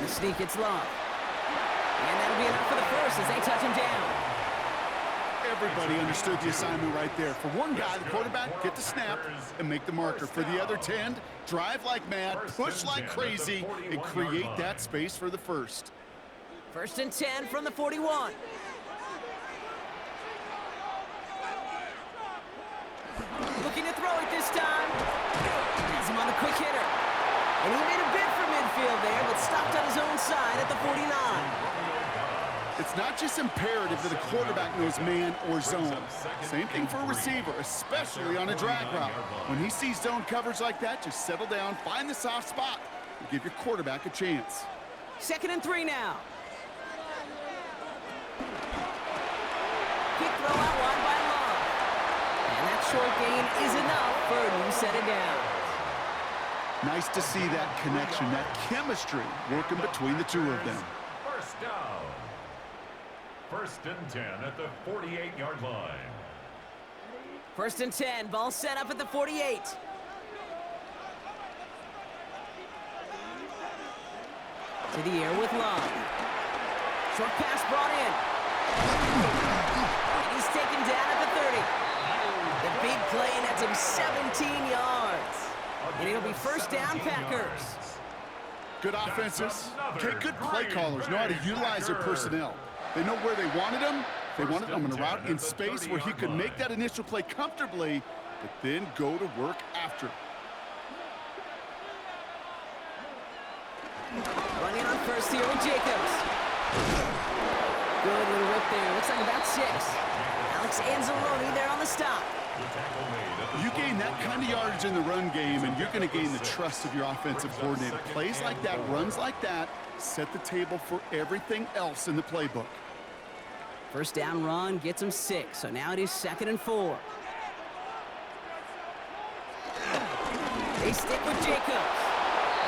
On the sneak, it's Love. And that'll be enough for the first as they touch him down. Everybody understood the assignment right there. For one guy, the quarterback, get the snap and make the marker. For the other 10, drive like mad, push like crazy, and create that space for the first. 1st and 10 from the 41. Looking to throw it this time. Has him on the quick hitter. And he made a bid for midfield there, but stopped on his own side at the 49. It's not just imperative that the quarterback knows man or zone. Same thing for a receiver, especially on a drag route. When he sees zone coverage like that, just settle down, find the soft spot, and give your quarterback a chance. 2nd and 3 now. Quick throw out wide by Love. And that short gain is enough for a new set of downs. Nice to see that connection, that chemistry working between the two of them. First down. 1st and 10 at the 48-yard line. 1st and 10, ball set up at the 48. To the air with Love. Short pass brought in. And he's taken down at the 30. The big play nets him 17 yards. And it'll be 1st down, Packers. Good offenses. Okay, good play callers know how to utilize their personnel. They know where they wanted him. They wanted him in a route in space where he could make that initial play comfortably, but then go to work after. Running on first here with Jacobs. Good little whip there. Looks like about 6. Alex Anzalone there on the stop. You gain that kind of yardage in the run game, and you're going to gain the trust of your offensive coordinator. Plays like that, runs like that, set the table for everything else in the playbook. 1st down run gets him 6, so now it is 2nd and 4. They stick with Jacobs.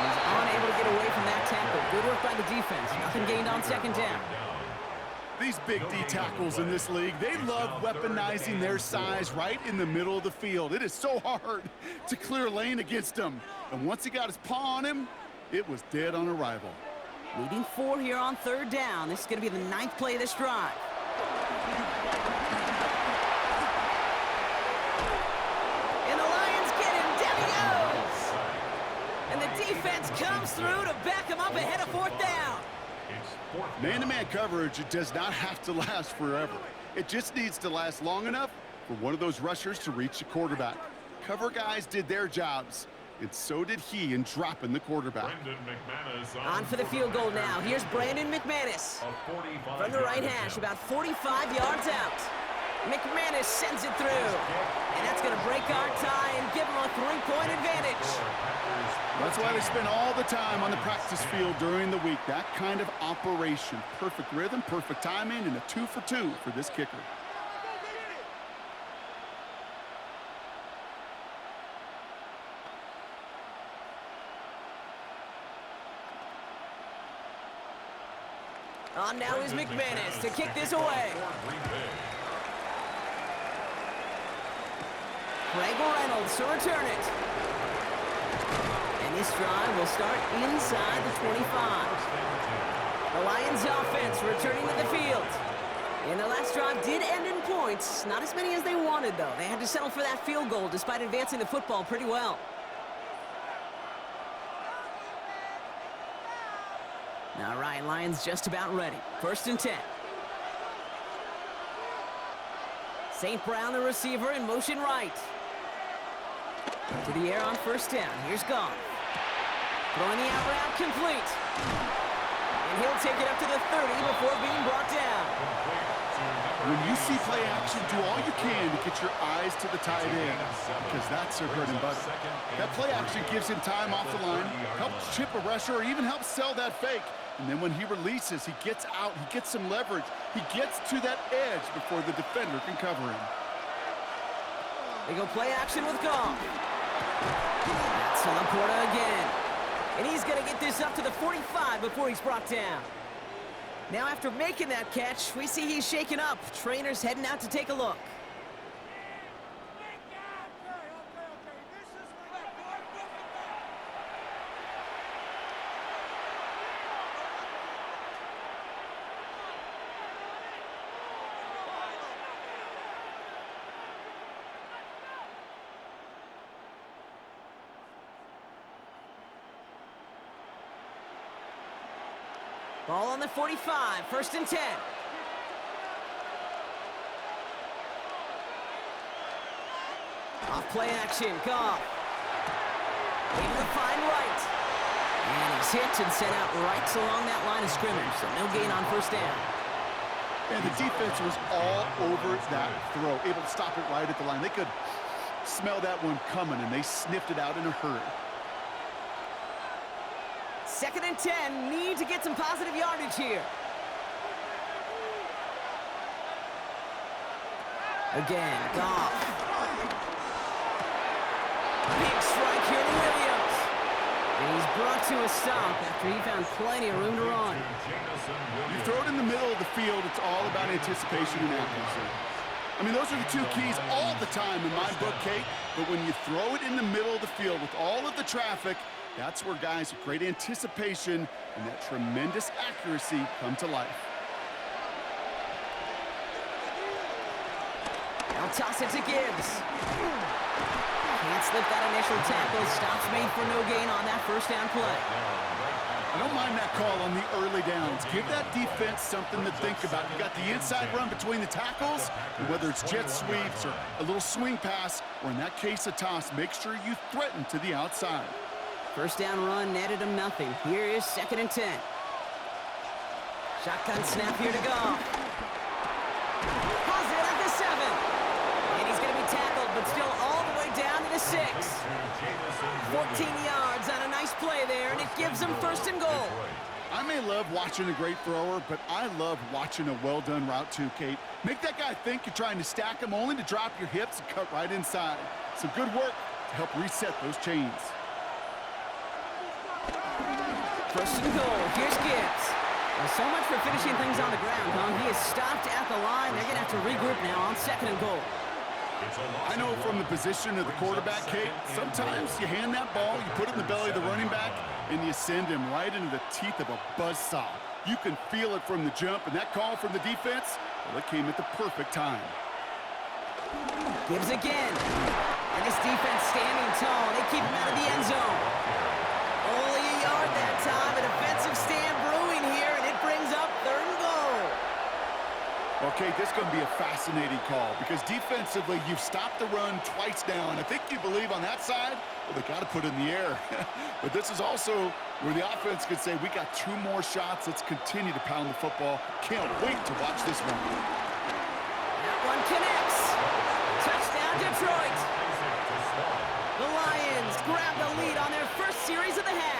He's unable to get away from that tackle. Good work by the defense. Nothing gained on 2nd down. These big D tackles in this league, they love weaponizing their size right in the middle of the field. It is so hard to clear a lane against them. And once he got his paw on him, it was dead on arrival. Needing 4 here on 3rd down. This is going to be the 9th play of this drive. And the Lions get him. Down he goes. And the defense comes through to back him up ahead of 4th down. Man-to-man coverage, it does not have to last forever. It just needs to last long enough for one of those rushers to reach the quarterback. Cover guys did their jobs, and so did he in dropping the quarterback. On for the field goal now. Here's Brandon McManus. From the right hash, about 45 yards out. McManus sends it through. And that's going to break our tie and give him a 3-point advantage. That's why they spend all the time on the practice field during the week. That kind of operation. Perfect rhythm, perfect timing, and a 2-for-2 for this kicker. On now is McManus to kick this away. Craig Reynolds to return it. And this drive will start inside the 25. The Lions offense returning to the field. And the last drive did end in points. Not as many as they wanted, though. They had to settle for that field goal despite advancing the football pretty well. All right, Lions just about ready. 1st and 10. St. Brown, the receiver, in motion right. To the air on 1st down. Here's Goff. Throwing the out route complete. And he'll take it up to the 30 before being brought down. When you see play action, do all you can to get your eyes to the tight end, because that's their bread and butter. That play action gives him time off the line, helps chip a rusher, or even helps sell that fake. And then when he releases, he gets out, he gets some leverage. He gets to that edge before the defender can cover him. They go play action with Goff. That's Laporta again. And he's going to get this up to the 45 before he's brought down. Now after making that catch, we see he's shaken up. Trainer's heading out to take a look. Ball on the 45, 1st and 10. Off play action, Goff. Able to find right. And he's hit and sent out right along that line of scrimmage, so no gain on 1st down. And the defense was all over that throw, able to stop it right at the line. They could smell that one coming, and they sniffed it out in a hurry. 2nd and 10, need to get some positive yardage here. Again, Goff. Big strike here to Williams. And he's brought to a stop after he found plenty of room to run. You throw it in the middle of the field, it's all about anticipation and accuracy. I mean, those are the two keys all the time in my book, Kate. But when you throw it in the middle of the field with all of the traffic, that's where guys with great anticipation and that tremendous accuracy come to life. Now toss it to Gibbs. Can't slip that initial tackle. Stops made for no gain on that 1st down play. I don't mind that call on the early downs. Give that defense something to think about. You got the inside run between the tackles, and whether it's jet sweeps or a little swing pass, or in that case a toss, make sure you threaten to the outside. 1st down run netted him nothing. Here is 2nd and 10. Shotgun snap here to go. Has it at the 7. And he's going to be tackled, but still all the way down to the 6. 14 yards on a nice play there, and it gives him 1st and goal. I may love watching a great thrower, but I love watching a well-done route too, Kate. Make that guy think you're trying to stack him, only to drop your hips and cut right inside. Some good work to help reset those chains. 1st and goal. Here's Gibbs. Well, so much for finishing things on the ground, huh? He is stopped at the line. They're going to have to regroup now on 2nd and goal. I know from the position of the quarterback, Kate, sometimes you hand that ball, you put it in the belly of the running back, and you send him right into the teeth of a buzzsaw. You can feel it from the jump, and that call from the defense, well, it came at the perfect time. Gibbs again. And this defense standing tall. They keep him out of the end zone. Only a yard that time. A defensive stand brewing here, and it brings up 3rd and goal. Okay, this is going to be a fascinating call because defensively, you've stopped the run twice now, and I think you believe on that side, well, they got to put it in the air. But this is also where the offense could say, we got 2 more shots. Let's continue to pound the football. Can't wait to watch this one. That one connects. Touchdown, Detroit. The Lions grab the lead on their 1st series of the half.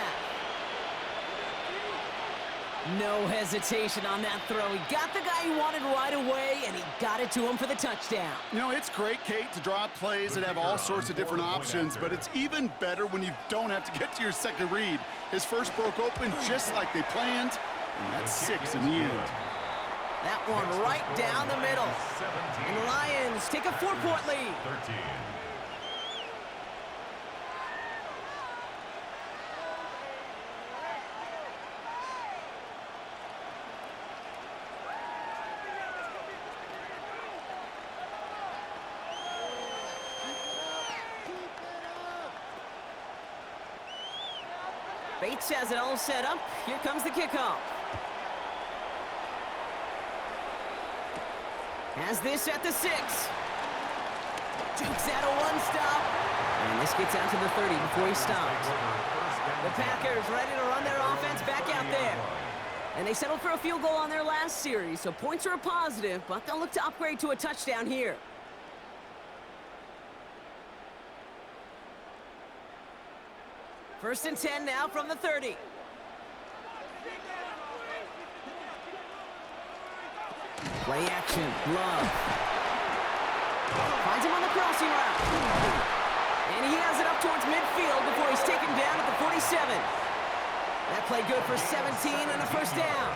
No hesitation on that throw. He got the guy he wanted right away, and he got it to him for the touchdown. You know, it's great, Kate, to draw up plays that have all sorts of different options, but it's even better when you don't have to get to your second read. His first broke open just like they planned, and that's 6 in the end. That one right down the middle. And the Lions take a 4-point lead. 13. Bates has it all set up. Here comes the kickoff. Has this at the 6. Jukes out a 1-stop. And this gets out to the 30 before he stops. The Packers ready to run their offense back out there. And they settled for a field goal on their last series, so points are a positive, but they'll look to upgrade to a touchdown here. First and 10 now from the 30. Play action, Love. Finds him on the crossing route. And he has it up towards midfield before he's taken down at the 47. That play good for 17 and a 1st down.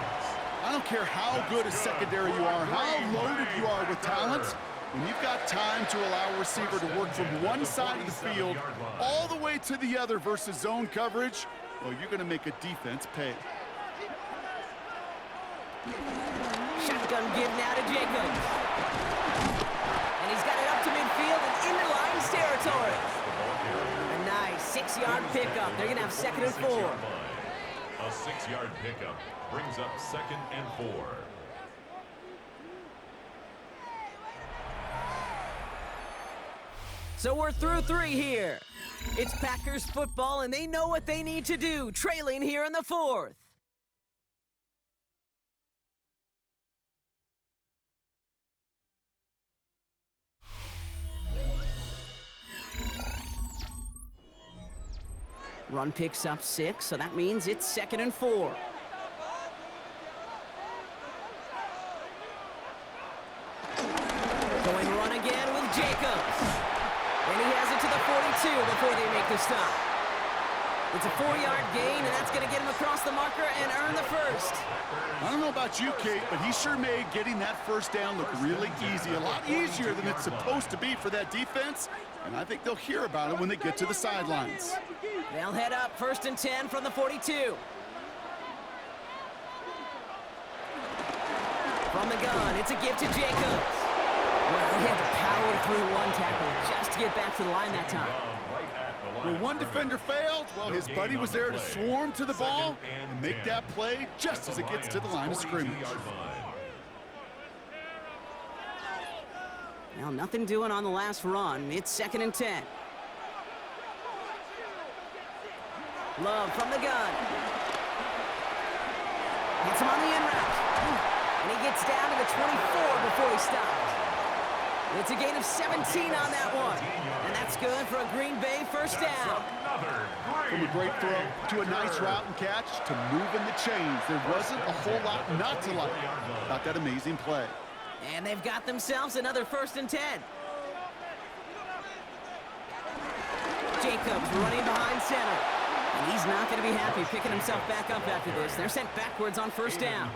I don't care how good a secondary you are, how loaded you are with talent, when you've got time to allow a receiver to work from one side of the field all the way to the other versus zone coverage, well, you're going to make a defense pay. Shotgun give now to Jacobs. And he's got it up to midfield and into Lions territory. A nice 6-yard pickup. They're going to have 2nd and 4. A 6-yard pickup brings up 2nd and 4. So we're through 3 here. It's Packers football, and they know what they need to do, trailing here in the 4th. Run picks up 6, so that means it's 2nd and 4. Going run again with Jacobs. And he has it to the 42 before they make the stop. It's a 4-yard gain, and that's going to get him across the marker and earn the first. I don't know about you, Kate, but he sure made getting that first down look really easy. A lot easier than it's supposed to be for that defense, and I think they'll hear about it when they get to the sidelines. They'll head up 1st and 10 from the 42. From the gun, it's a give to Jacobs. Well, he had to power through one tackle just to get back to the line that time. When one defender failed, well, his buddy was there to swarm to the ball and make that play just as it gets to the line of scrimmage. Well, nothing doing on the last run. It's 2nd and 10. Love from the gun. Hits him on the in route. And he gets down to the 24 before he stops. It's a gain of 17 on that one. And that's good for a Green Bay first down. From a great throw to a nice route and catch to moving the chains, there wasn't a whole lot not to like about that amazing play. And they've got themselves another 1st and 10. Jacobs running behind center. And he's not going to be happy picking himself back up after this. They're sent backwards on 1st down.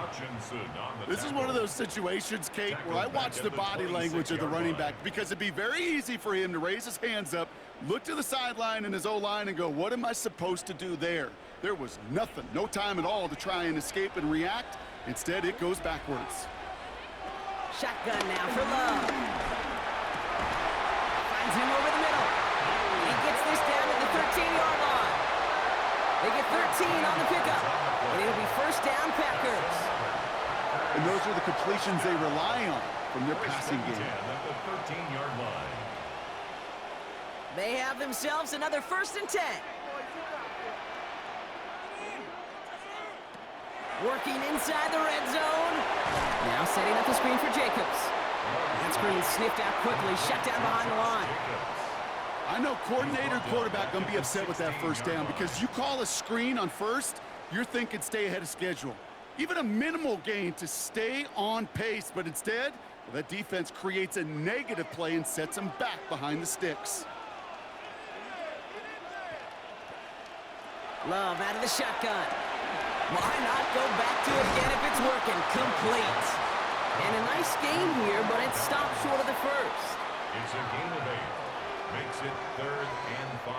This is one of those situations, Kate, where I watch the body language of the running back because it'd be very easy for him to raise his hands up, look to the sideline in his O-line and go, what am I supposed to do there? There was nothing, no time at all to try and escape and react. Instead, it goes backwards. Shotgun now for Love. Finds him over the middle. He gets this down to the 13-yard line. They get 13 on the pickup, and it'll be 1st down Packers. And those are the completions they rely on from their passing game. They have themselves another 1st and 10. Working inside the red zone. Now setting up the screen for Jacobs. That screen sniffed out quickly, shut down behind the line. I know coordinator and quarterback going to be upset with that 1st down because you call a screen on 1st, you're thinking stay ahead of schedule. Even a minimal gain to stay on pace, but instead, well, that defense creates a negative play and sets them back behind the sticks. Love out of the shotgun. Why not go back to it again if it's working? Complete. And a nice game here, but it stopped short of the 1st. It's a gain of 8. Makes it 3rd and 5.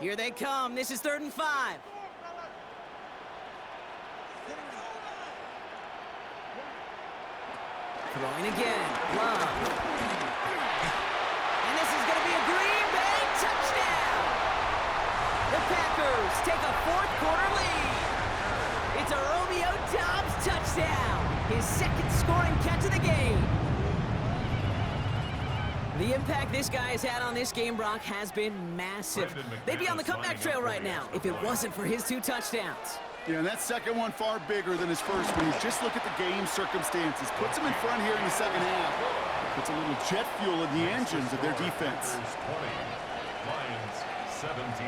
Here they come. This is 3rd and 5. Throwing again. Love. And this is going to be a Green Bay touchdown. The Packers take a 4th quarter lead. It's a Romeo Doubs touchdown. His 2nd scoring catch of the game. The impact this guy has had on this game, Brock, has been massive. They'd be on the comeback trail right now if it wasn't for his 2 touchdowns. Yeah, and that 2nd one far bigger than his 1st when you just look at the game circumstances. Puts him in front here in the 2nd half. Puts a little jet fuel in the engines of their defense. 20, Lions 17.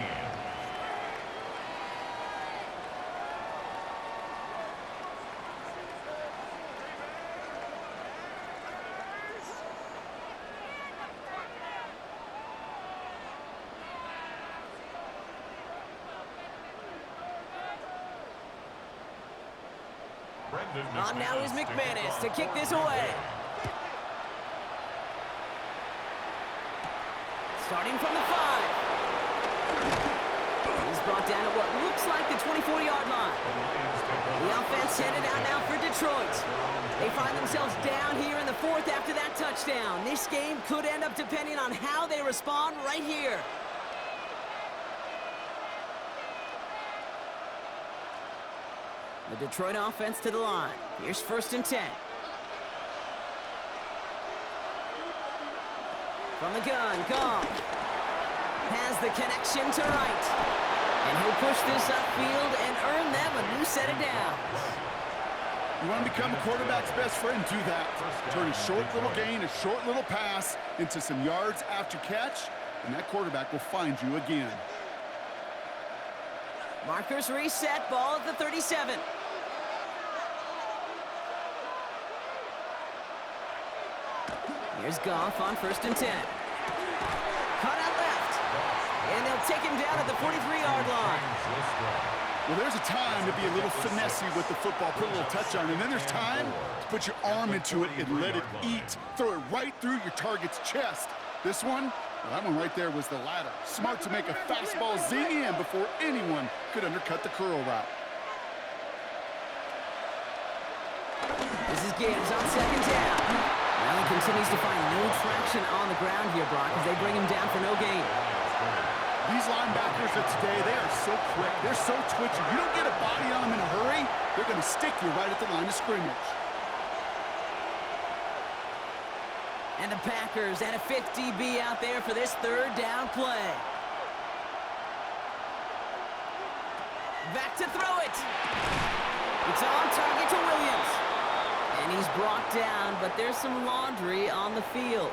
On now is McManus to kick this away. Starting from the 5. He's brought down at what looks like the 24-yard line. The offense headed out now for Detroit. They find themselves down here in the fourth after that touchdown. This game could end up depending on how they respond right here. The Detroit offense to the line. Here's 1st and 10. From the gun, Goff has the connection to right. And he'll push this upfield and earn them a new set of downs. You want to become a quarterback's best friend, do that. Turn a short little gain, a short little pass into some yards after catch, and that quarterback will find you again. Markers reset, ball at the 37. Here's Goff on 1st and 10. Cut out left. And they'll take him down at the 43-yard line. Well, there's a time to be a little finessey with the football, put a little touch on it, and then there's time to put your arm into it and let it eat. Throw it right through your target's chest. This one, well, that one right there was the latter. Smart to make a fastball zing in before anyone could undercut the curl route. This is Gibbs on 2nd down. Now he continues to find no traction on the ground here, Brock, as they bring him down for no gain. These linebackers of today, they are so quick. They're so twitchy. You don't get a body on them in a hurry, they're going to stick you right at the line of scrimmage. And the Packers and a 5th DB out there for this 3rd down play. Back to throw it. It's on target to Williams. And he's brought down, but there's some laundry on the field.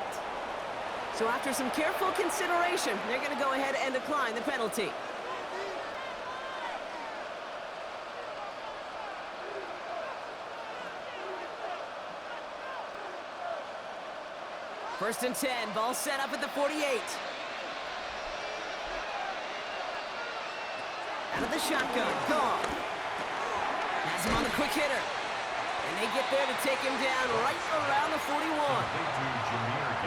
So after some careful consideration, they're going to go ahead and decline the penalty. First and 10, ball set up at the 48. Out of the shotgun, Goff has him on the quick hitter. And they get there to take him down right around the 41.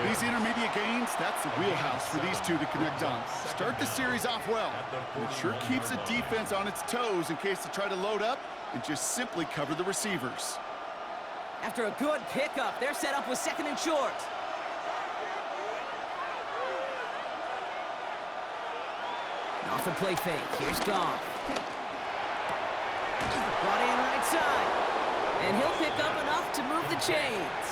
These intermediate gains, that's the wheelhouse for these two to connect on. Start the series off well. It sure keeps the defense on its toes in case they try to load up and just simply cover the receivers. After a good pickup, they're set up with 2nd and short. Off the play fake, here's Goff. Brought in right side. And he'll pick up enough to move the chains.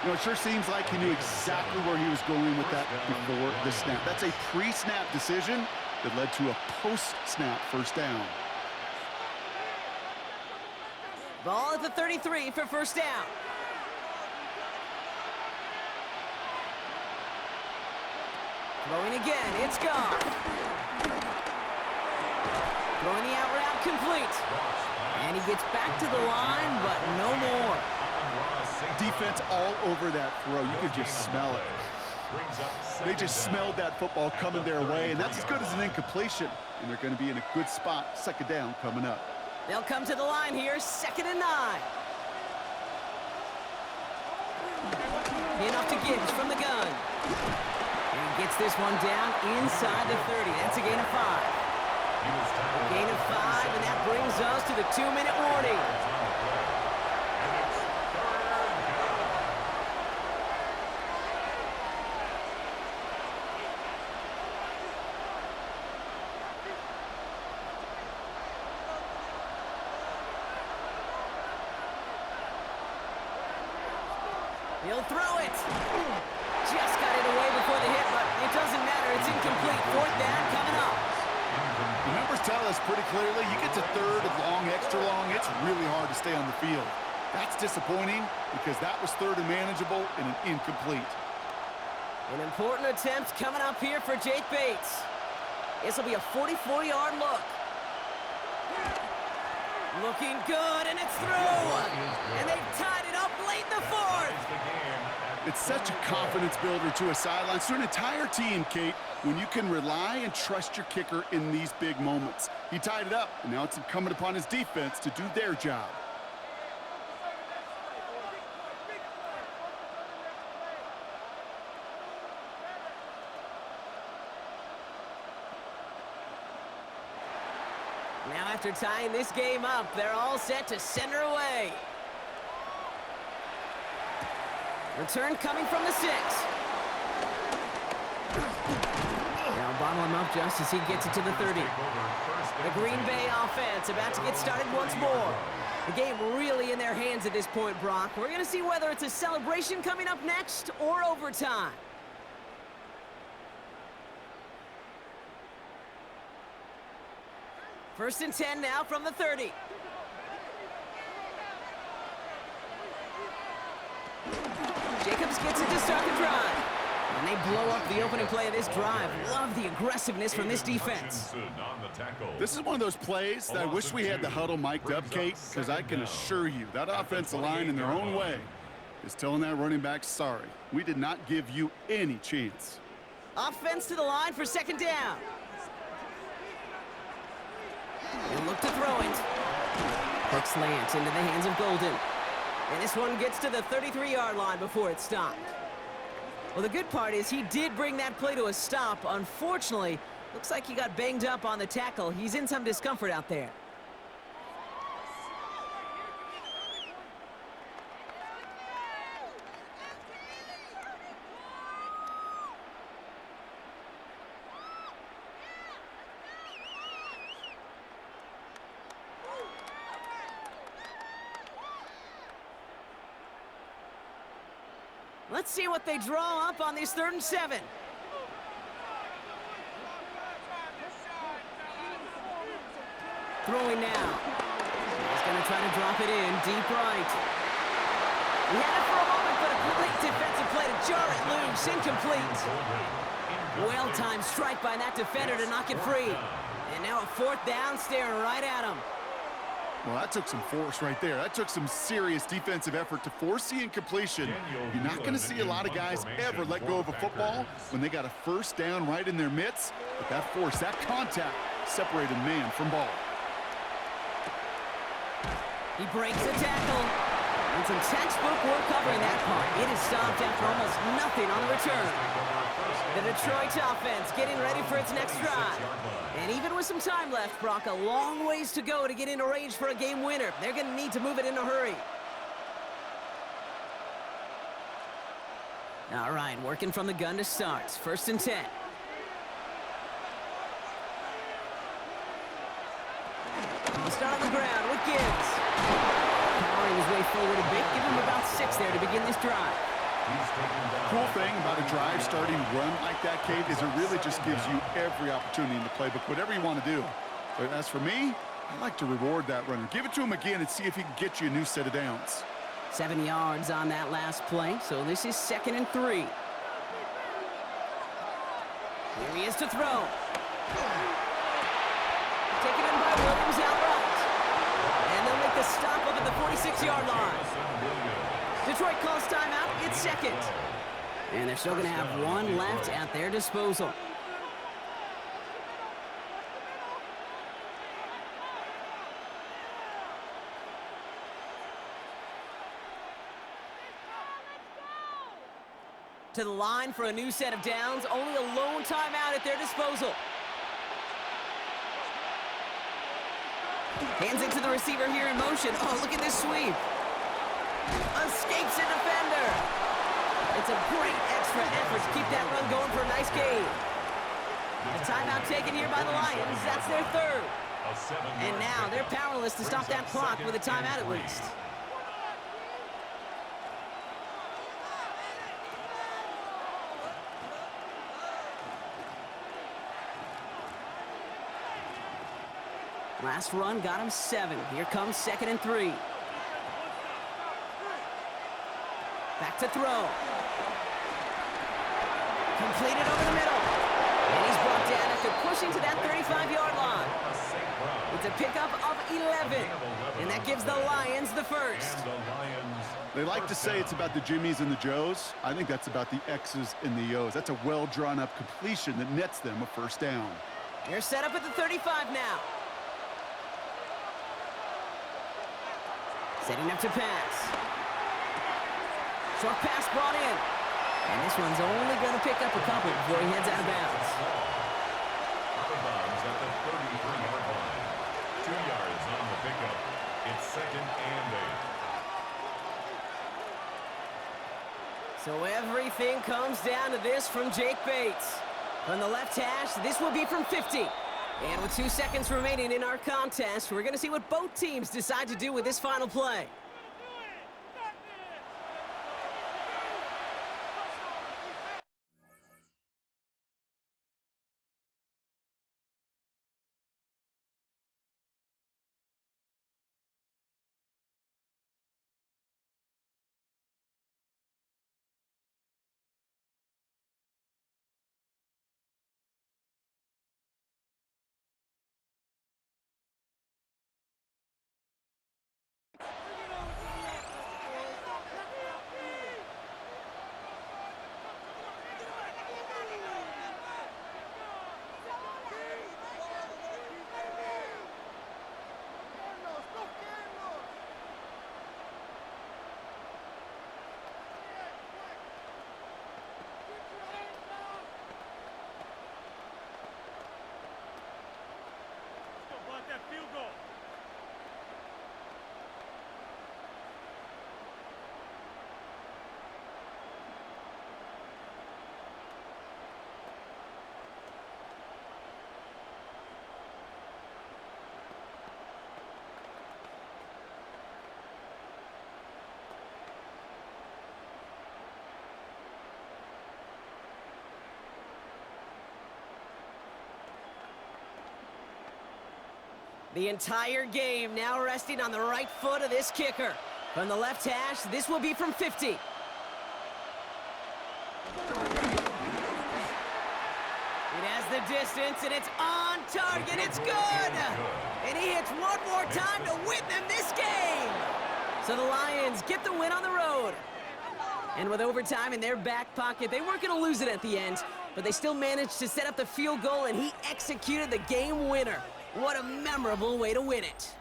You know, it sure seems like he knew exactly where he was going with that before the snap. That's a pre-snap decision that led to a post-snap 1st down. Ball at the 33 for 1st down. Throwing again, it's Goff. Throwing the out route complete. And he gets back to the line, but no more. Defense all over that throw. You could just smell it. They just smelled that football coming their way, and that's as good as an incompletion. And they're going to be in a good spot, 2nd down coming up. They'll come to the line here, 2nd and 9. Enough to Gibbs from the gun. And he gets this one down inside the 30. That's a gain of 5. A gain of 5, and that brings us to the 2-minute warning. He'll throw it. Just got it away before the hit, but it doesn't matter. It's incomplete. 4th down coming up. The numbers tell us pretty clearly, you get to 3rd and long, extra long, it's really hard to stay on the field. That's disappointing because that was 3rd and manageable and an incomplete. An important attempt coming up here for Jake Bates. This will be a 44-yard look. Looking good, and it's through. And they've tied it up late in the 4th. It's such a confidence builder to a sideline, to an entire team, Kate, when you can rely and trust your kicker in these big moments. He tied it up, and now it's incumbent upon his defense to do their job. Now after tying this game up, they're all set to send her away. Return coming from the 6. Now bottle him up just as he gets it to the 30. The Green Bay offense about to get started once more. The game really in their hands at this point, Brock. We're going to see whether it's a celebration coming up next or overtime. First and 10 now from the 30. Jacobs gets it to start the drive. And they blow up the opening play of this drive. Love the aggressiveness from this defense. This is one of those plays that I wish we had the huddle mic'd up, Kate, because I can assure you that offensive line in their own way is telling that running back, sorry, we did not give you any chance. Offense to the line for second down. And look to throw it. Quick slant into the hands of Golden. And this one gets to the 33-yard line before it's stopped. Well, the good part is he did bring that play to a stop. Unfortunately, looks like he got banged up on the tackle. He's in some discomfort out there. Let's see what they draw up on this 3rd and 7. Throwing now. He's going to try to drop it in deep right. He had it for a moment, but a complete defensive play to jar it loose. Incomplete. Well-timed strike by that defender to knock it free. And now a 4th down staring right at him. Well, that took some force right there. That took some serious defensive effort to force the incompletion. You're not going to see a lot of guys ever let go of a football when they got a 1st down right in their midst. But that force, that contact, separated man from ball. He breaks the tackle. And some textbook work covering that part. It is stopped after almost nothing on the return. The Detroit offense getting ready for its next drive. And even with some time left, Brock, a long ways to go to get into range for a game winner. They're going to need to move it in a hurry. All right, working from the gun to start. 1st and 10. He'll start on the ground with Gibbs. Powering his way forward a bit. Give him about 6 there to begin this drive. Cool thing about a drive starting run like that, Kate, is it really just gives you every opportunity in the playbook, whatever you want to do. But as for me, I like to reward that runner. Give it to him again and see if he can get you a new set of downs. 7 yards on that last play, so this is 2nd and 3. Here he is to throw. Taken in by Williams outright. And they'll make the stop up at the 46-yard line. Detroit calls timeout. It's 2nd. And they're still going to have 1 left at their disposal. To the line for a new set of downs. Only a lone timeout at their disposal. Hands it to the receiver here in motion. Oh, look at this sweep. Escapes a defender. It's a great extra effort to keep that run going for a nice gain. A timeout taken here by the Lions. That's their 3rd. And now they're powerless to stop that clock with a timeout at least. Last run got him 7. Here comes 2nd and 3. Back to throw. Completed over the middle. And he's brought down after pushing to that 35-yard line. It's a pickup of 11. And that gives the Lions the 1st. They like to say it's about the Jimmies and the Joes. I think that's about the X's and the O's. That's a well-drawn-up completion that nets them a 1st down. They're set up at the 35 now. Setting up to pass. Short pass brought in. And this one's only going to pick up a couple before he heads out of bounds. Out of bounds at the 33-yard line. 2 yards on the pickup. It's 2nd and 8. So everything comes down to this from Jake Bates. From the left hash, this will be from 50. And with 2 seconds remaining in our contest, we're going to see what both teams decide to do with this final play. The entire game now resting on the right foot of this kicker. From the left hash, this will be from 50. It has the distance, and it's on target. It's good! And he hits one more time to win them this game! So the Lions get the win on the road. And with overtime in their back pocket, they weren't going to lose it at the end, but they still managed to set up the field goal, and he executed the game winner. What a memorable way to win it.